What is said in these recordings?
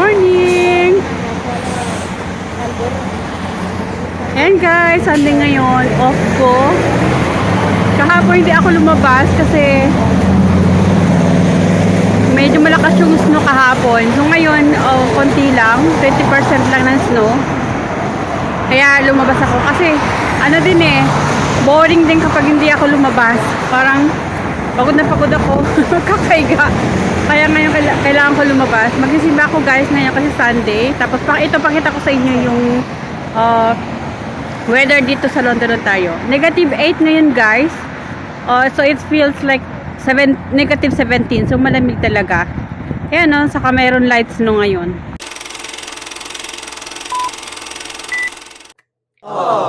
morning! Ayan guys, Sunday ngayon, off ko. Kahapon hindi ako lumabas kasi medyo malakas yung snow kahapon. So ngayon, konti lang, 20% lang ng snow. Kaya lumabas ako kasi ano din boring din kapag hindi ako lumabas. Parang pagod na pagod ako, kakaiga. Kaya ngayon kailangan ko lumabas. Magsisimba ako guys ngayon kasi Sunday. Tapos ito pakita ko sa inyo yung weather dito sa London, Ontario. -8 ngayon guys. So it feels like -17. So malamig talaga. Ayan no, saka mayroon lights no ngayon.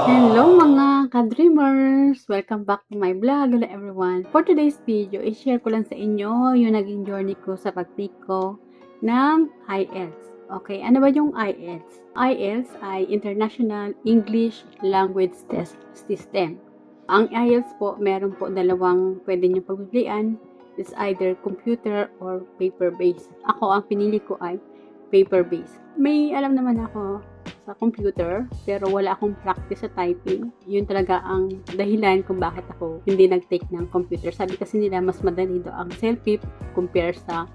Hello mga ka-dreamers! Welcome back to my vlog. Hello everyone! For today's video, i-share ko lang sa inyo yung naging journey ko sa pag-take ko ng IELTS. Okay, ano ba yung IELTS? IELTS ay International English Language Test System. Ang IELTS po, meron po dalawang pwede nyo pagpipilian. It's either computer or paper-based. Ako, ang pinili ko ay paper-based. May alam naman ako sa computer, pero wala akong practice sa typing. Yun talaga ang dahilan kung bakit ako hindi nag-take ng computer. Sabi kasi nila, mas madali daw ang self-pip compare sa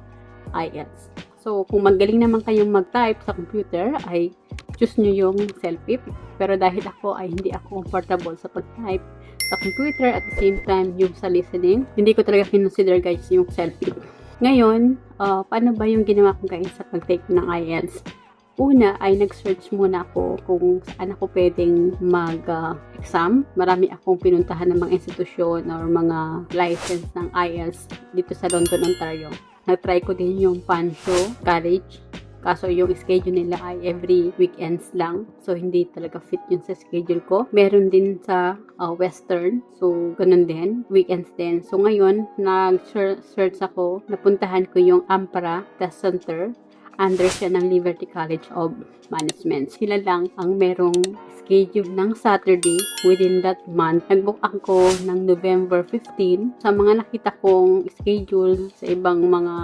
IELTS. So, kung magaling naman kayong mag-type sa computer, ay choose nyo yung self-pip. Pero dahil ako ay hindi ako comfortable sa pag-type sa computer at the same time yung sa listening, hindi ko talaga kinonsider guys yung self-pip. Ngayon, paano ba yung ginawa ko guys sa pag-take ng IELTS? Una ay nag-search muna ako kung saan ako pwedeng mag-exam. Marami akong pinuntahan ng mga institusyon or mga license ng IELTS dito sa London, Ontario. Nag-try ko din yung Pansho College. Kaso yung schedule nila ay every weekends lang. So, hindi talaga fit yun sa schedule ko. Meron din sa Western. So, ganun din. Weekends din. So, ngayon, nag-search ako. Napuntahan ko yung Ampara Test Center. Under siya ng Liberty College of Management. Sila lang ang merong schedule ng Saturday within that month. Nag-book ako ng November 15. Sa mga nakita kong schedule sa ibang mga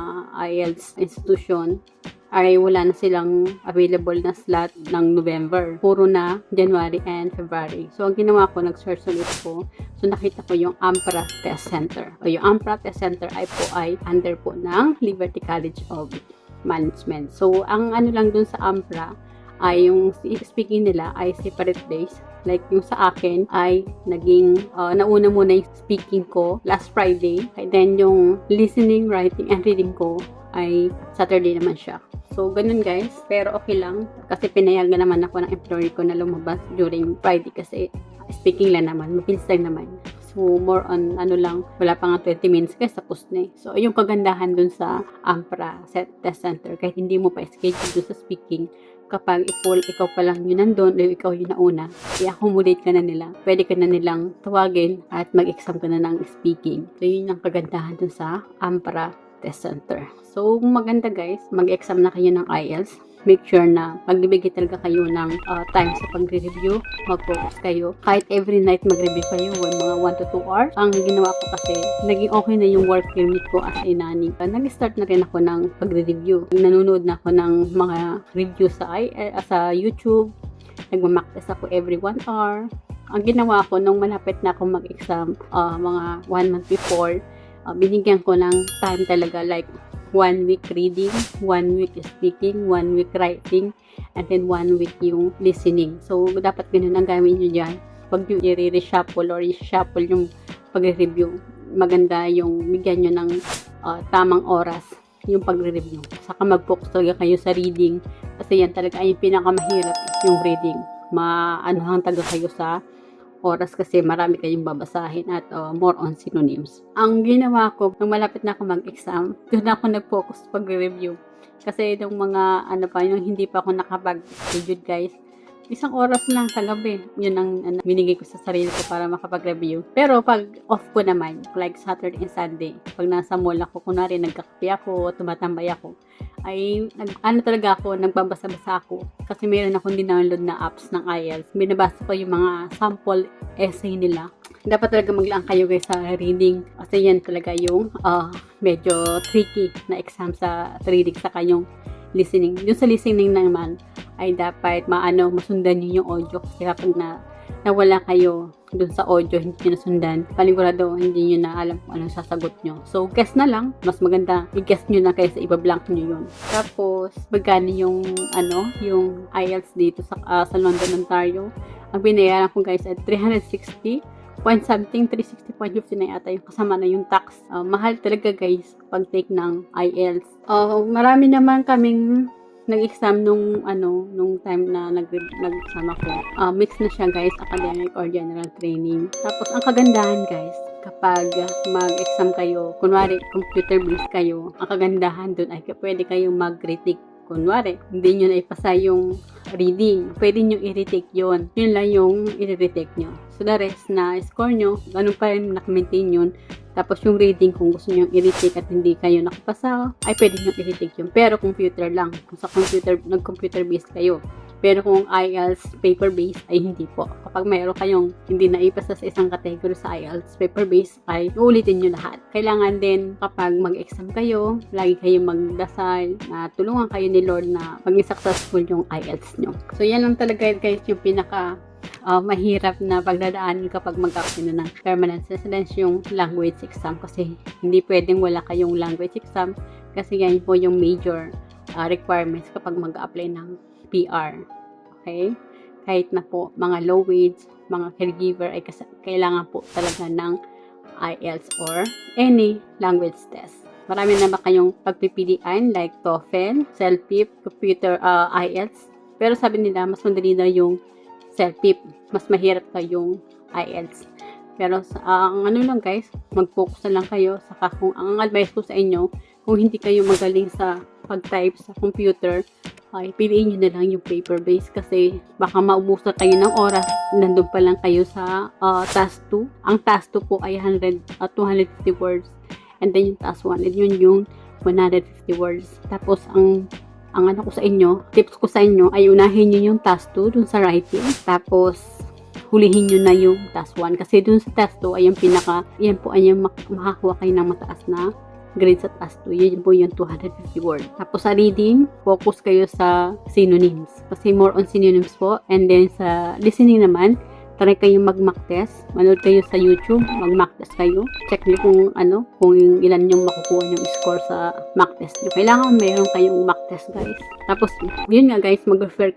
IELTS institution, ay wala na silang available na slot ng November. Puro na January and February. So, ang ginawa ko, nag-search ulit ko. So, nakita ko yung Ampara Test Center. O yung Ampara Test Center ay under po ng Liberty College of Management. So, ang ano lang dun sa Ampra ay yung speaking nila ay separate days. Like yung sa akin ay naging nauna muna yung speaking ko last Friday. And then yung listening, writing, and reading ko ay Saturday naman siya. So, ganun guys. Pero okay lang. Kasi pinayagan naman ako ng employer ko na lumabas during Friday kasi speaking lang naman. Mabilis lang naman. So, more on, wala pa nga 20 minutes guys, tapos na eh. So, yung kagandahan dun sa Ampra Test Center, kahit hindi mo pa schedule dun sa speaking, kapag ikaw pa lang yun nandun, o ikaw yung nauna, i-accommodate ka na nila. Pwede ka na nilang tawagin at mag-exam ka na ng speaking. So, yun yung kagandahan dun sa Ampra Test Center. So, maganda guys, mag-exam na kayo ng IELTS. Make sure na magbibigay talaga kayo ng time sa pagre-review, mag-focus kayo. Kahit every night mag-review kayo, mga 1 to 2 hours. Ang ginawa ko kasi, naging okay na yung work permit ko as a nanny. Nag-start na rin ako ng pagre-review. Nanonood na ako ng mga review sa YouTube. Nagmamock test ako every 1 hour. Ang ginawa ko, nung malapit na ako mag-exam, mga 1 month before, binigyan ko ng time talaga, like 1 week reading, 1 week speaking, 1 week writing, and then 1 week yung listening. So, dapat ganun ang gawin nyo dyan. Pag nyo i-reshuffle or i-shuffle yung pag-review, maganda yung bigyan nyo ng tamang oras yung pag-review. Saka mag-focus talaga kayo sa reading. Kasi yan talaga ay yung pinakamahirap yung reading. Maanohang taga kayo sa oras kasi marami kayong babasahin at more on synonyms. Ang ginawa ko, nung malapit na ako mag-exam, doon ako nag-focus pag-review. Kasi yung mga, yung hindi pa ako nakapag-schedule guys, 1 oras lang sa gabi. Yun ang binigay ko sa sarili ko para makapag-review. Pero pag off ko naman, like Saturday and Sunday, pag nasa mall ako, kunwari nagkakape ako, tumatambay ako, ay talaga ako, nagbabasa-basa ako kasi meron akong dinownload na apps ng IELTS. Binabasa ko yung mga sample essay nila. Dapat talaga maglaan kayo guys sa reading kasi yan talaga yung medyo tricky na exam sa reading saka yung listening. Yung sa listening naman ay dapat masundan niyo yung audio kasi kapag nawala kayo dun sa audio, hindi nyo nasundan, panigurado hindi nyo na alam kung anong sasagot nyo. So, guess na lang. Mas maganda i-guess nyo na kaysa ibablank nyo yun. Tapos, magkano yung IELTS dito sa London, Ontario. Ang binayaran ko guys ay 360 point something, 360.50 na yata yung kasama na yung tax. Mahal talaga guys pag take ng IELTS. Marami naman kaming nag-exam nung time na nag-exam ako. Mix na siya guys, academic or general training. Tapos ang kagandahan guys, kapag mag-exam kayo, kunwari computer-based kayo, ang kagandahan dun ay pwede kayong mag-retake. Kunwari, hindi nyo na ipasa yung reading. Pwede nyo i-retake yun. Yun lang yung i-retake nyo. So, the rest na score nyo, ganun pa rin nak-maintain yun. Tapos, yung reading, kung gusto nyo i-retake at hindi kayo nakapasa, ay pwede nyo i-retake yun. Pero, computer lang. Kung sa nag-computer based kayo. Pero kung IELTS paper-based ay hindi po. Kapag mayroon kayong hindi naipasa sa isang category sa IELTS paper-based ay uulitin nyo lahat. Kailangan din kapag mag-exam kayo, lagi kayong magdasal na tulungan kayo ni Lord na maging successful yung IELTS nyo. So yan lang talaga guys yung pinaka mahirap na pagdadaanin kapag mag-apply na ng permanent residence yung language exam kasi hindi pwedeng wala kayong language exam kasi yan po yung major requirements kapag mag-apply ng PR. Okay? Kahit na po mga low wage, mga caregiver ay kailangan po talaga ng IELTS or any language test. Marami na ba kayong pagpipilian like TOEFL, CELPIP, computer, IELTS? Pero sabi nila mas madali na yung CELPIP. Mas mahirap ka yung IELTS. Pero ang lang guys, mag-focus na lang kayo sa kung ang advice ko sa inyo, kung hindi kayo magaling sa pag-type sa computer, ay piliin nyo na lang yung paper-based kasi baka maubusan kayo ng oras. Nandun pa lang kayo sa task 2. Ang task 2 po ay 250 words. And then yung task 1, and yun yung 150 words. Tapos ang ko sa inyo, tips ko sa inyo ay unahin nyo yung task 2 dun sa writing. Tapos hulihin nyo na yung task 1 kasi dun sa task 2 ay yan po ay makakuha kayo ng mataas na grade sa task 2. Yun po yung 250 words. Tapos sa reading, focus kayo sa synonyms. Kasi more on synonyms po. And then sa listening naman, try kayong mag-mock test. Manood kayo sa YouTube, mag-mock test kayo. Check nyo kung ilan yung makukuha yung score sa mock test nyo. Kailangan mayroon kayong mock test guys. Tapos, yun nga guys, mag-prepare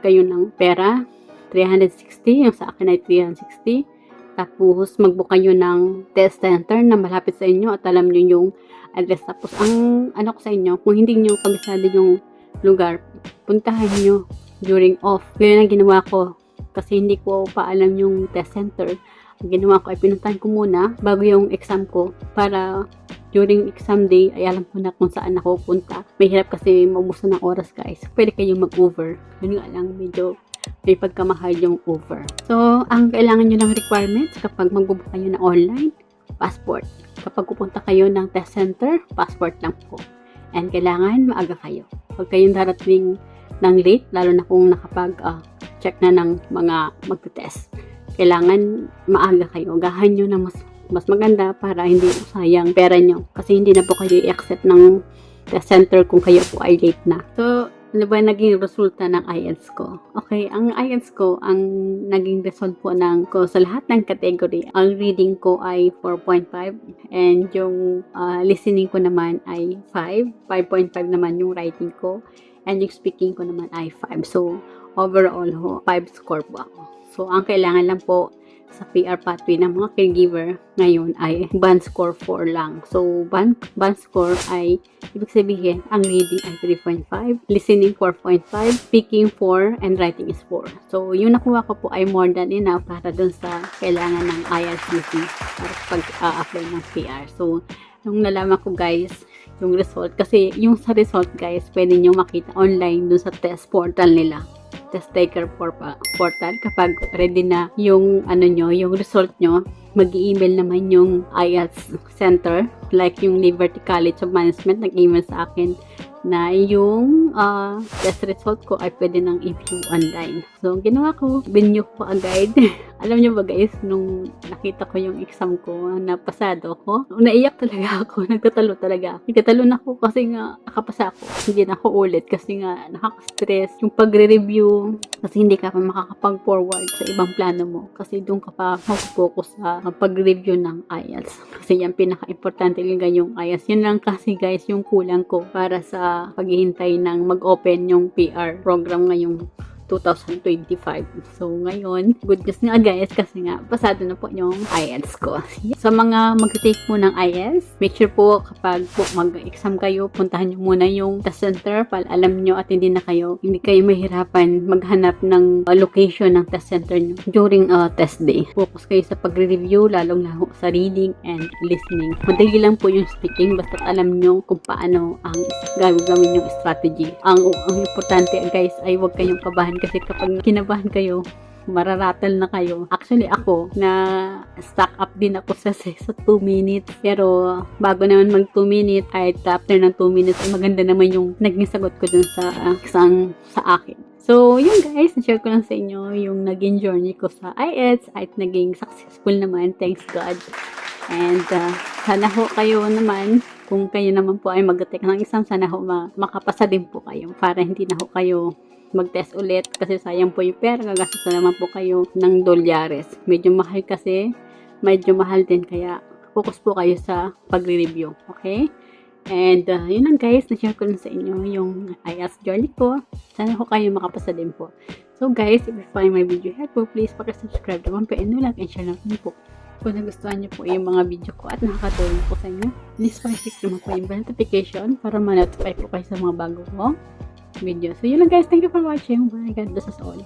kayo ng pera. 360, yung sa akin ay 360. Tapos, mag-book kayo ng test center na malapit sa inyo at alam nyo yung address. Tapos, ang ko sa inyo, kung hindi nyo kabisado yung lugar, puntahan nyo during off. Ganyan ang ginawa ko kasi hindi ko pa alam yung test center. Ang ginawa ko ay pinuntahan ko muna bago yung exam ko para during exam day ay alam ko na kung saan ako punta. Mahirap kasi maubusan ng oras guys. Pwede kayong mag-over. Yun nga lang, medyo may pagkamahal yung over. So, ang kailangan nyo lang requirements kapag magbubook kayo ng online, passport. Kapag pupunta kayo ng test center, passport lang po. And kailangan maaga kayo. Huwag kayong darating ng late, lalo na kung nakapag-check na ng mga magte-test. Kailangan maaga kayo. Gahan nyo na mas maganda para hindi sayang pera nyo. Kasi hindi na po kayo i-accept ng test center kung kayo po ay late na. So, ano ba naging resulta ng IELTS ko? Okay, ang IELTS ko, ang naging result po ko sa lahat ng category, ang reading ko ay 4.5 and yung listening ko naman ay 5. 5.5 naman yung writing ko and yung speaking ko naman ay 5. So, overall 5 score po ako. So, ang kailangan lang po sa PR pathway ng mga caregiver ngayon ay band score 4 lang. So, band score ay ibig sabihin, ang reading ay 3.5, listening 4.5, speaking 4, and writing is 4. So, yung nakuha ko po ay more than enough para dun sa kailangan ng IELTS para pag-apply ng PR. So, nung nalaman ko guys, yung result, kasi yung sa result guys, pwede nyo makita online dun sa test portal nila. Test taker portal. Kapag ready na yung yung result nyo, mag-email naman yung IELTS center, like yung Liberty College of Management, nag-email sa akin na yung test result ko ay pwede nang i-view online. So, ang ginawa ko, binyo ko agad. Alam niyo ba guys, nung nakita ko yung exam ko, na pasado ko, naiyak talaga ako, nagtatalo talaga. Nagtatalo na ako kasi nga nakapasa ako. Hindi na ako ulit kasi nga nakaka-stress yung pagre-review kasi hindi ka pa makakapag-forward sa ibang plano mo kasi doon ka pa mag-focus sa pag-review ng IELTS. Kasi yan pinaka-importante talaga yung IELTS. Yun lang kasi guys yung kulang ko para sa paghihintay ng mag-open yung PR program ngayong 2025. So, ngayon, good news nga guys kasi nga, pasado na po yung IELTS ko. Sa mga mag-take po ng IELTS, make sure po kapag po mag-exam kayo, puntahan nyo muna yung test center para alam nyo at hindi kayo mahirapan maghanap ng location ng test center nyo during test day. Focus kayo sa pagre-review, lalong-lalo sa reading and listening. Madali lang po yung speaking, basta alam nyo kung paano ang gagawin yung strategy. Ang importante guys ay huwag kayong kabahan kasi kapag kinabahan kayo, mararatal na kayo. Actually ako, na stack up din ako sa 2 minutes. Pero bago naman mag 2 minutes, at after ng 2 minutes, maganda naman yung naging sagot ko dun sa akin. So, yun guys, na-share ko lang sa inyo yung naging journey ko sa IELTS at naging successful naman, thanks God. And sana ho kayo naman, kung kayo naman po ay mag-take ng exam, sana ho makapasa din po kayo para hindi na ho kayo mag-test ulit kasi sayang po yung pera, gagastos na naman po kayo ng dolyares. Medyo mahal kasi, medyo mahal din kaya focus po kayo sa pagre-review, okay? And yun lang guys, na-share ko lang sa inyo yung IELTS journey ko. Sana ho kayo makapasa din po. So guys, if you find my video helpful, please subscribe naman po and like and share naman po. Kung nagustuhan niyo po yung mga video ko at nakakatulong po sa inyo, please click naman po yung bell notification para ma-notify po kayo sa mga bago ko video. So yun lang guys, thank you for watching. Bye, God bless us all.